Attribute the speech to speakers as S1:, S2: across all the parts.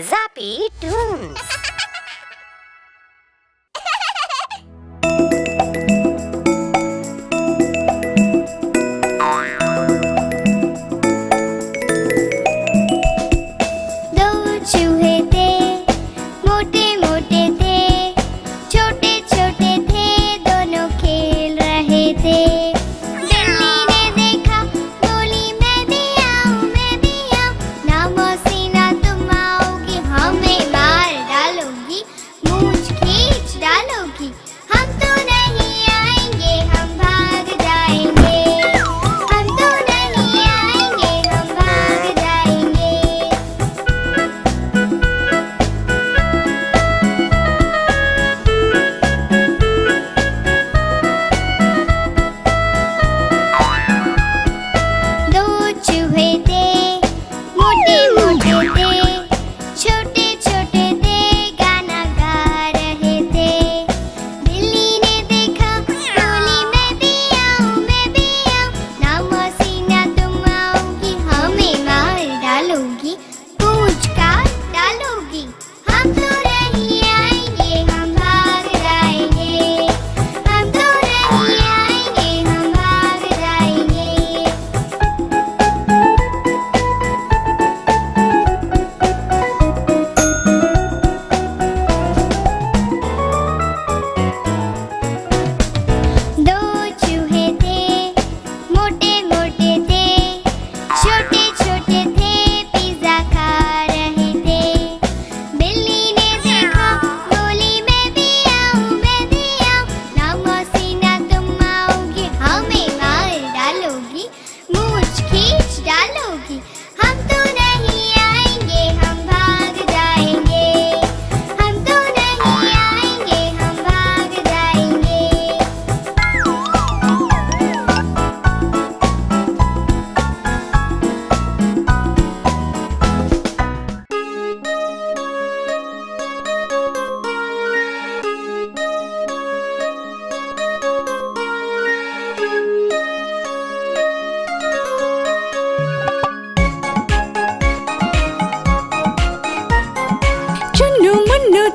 S1: Zappy Toons.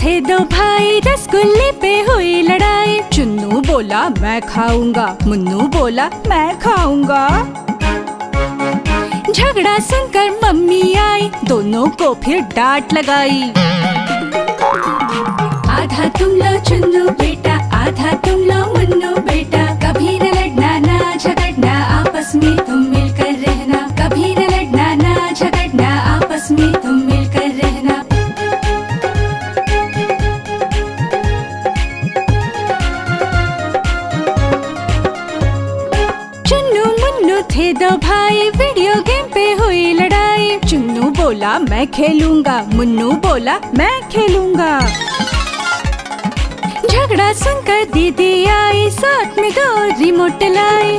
S2: थे दो भाई, रसगुल्ले पे हुई लड़ाई। चुन्नू बोला मैं खाऊंगा, मुन्नू बोला मैं खाऊंगा। झगड़ा सुनकर मम्मी आई, दोनों को फिर डांट लगाई। आधा तुम लो चुन्नू बेटा, आधा तुम लो मुन्नू बेटा। कभी न लड़ना ना झगड़ना, आपस में तुम मिलकर रहना। कभी न लड़ना ना झगड़ना, आपस में तुम मिलकर रहना। थे दो भाई, वीडियो गेम पे हुई लड़ाई। चुन्नू बोला मैं खेलूंगा, मुन्नू बोला मैं खेलूंगा। झगड़ा सुनकर दीदी आई, साथ में दो रिमोट लाई।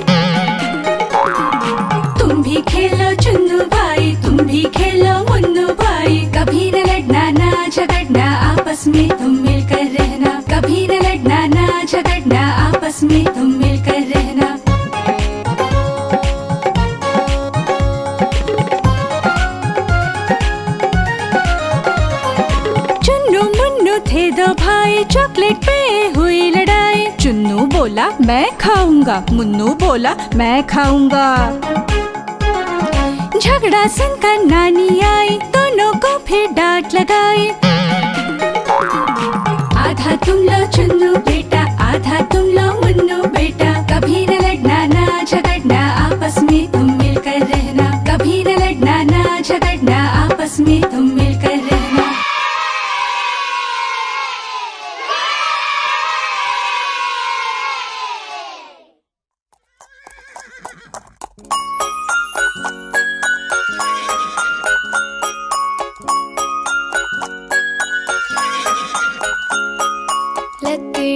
S2: तुम भी खेलो चुन्नू भाई, तुम भी खेलो मुन्नू भाई। कभी न लड़ना ना झगड़ना, आपस में तुम मिलकर रहना। कभी न लड़ना ना झगड़ना, आपस में तुम मिलकर रहना। थे दो भाई, चॉकलेट पे हुई लड़ाई। चुन्नू बोला मैं खाऊंगा, मुन्नू बोला मैं खाऊंगा। झगड़ा सुनकर नानी आई, दोनों को फिर डांट लगाई। आधा तुम लो चुन्नू बेटा, आधा तुम लो मुन्नू बेटा। कभी न लड़ना ना झगड़ना, आपस में तुम मिलकर रहना। कभी न लड़ना ना झगड़ना, आपस में तुम मिलकर रहना।
S3: लकड़ी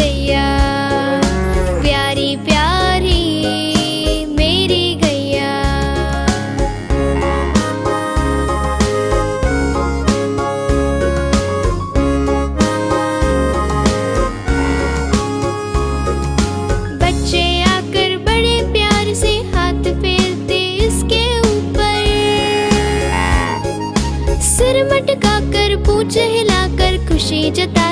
S1: गैया, प्यारी प्यारी मेरी गैया। बच्चे आकर बड़े प्यार से हाथ फेरते इसके ऊपर, सिर मटका कर पूंछ हिलाकर खुशी जता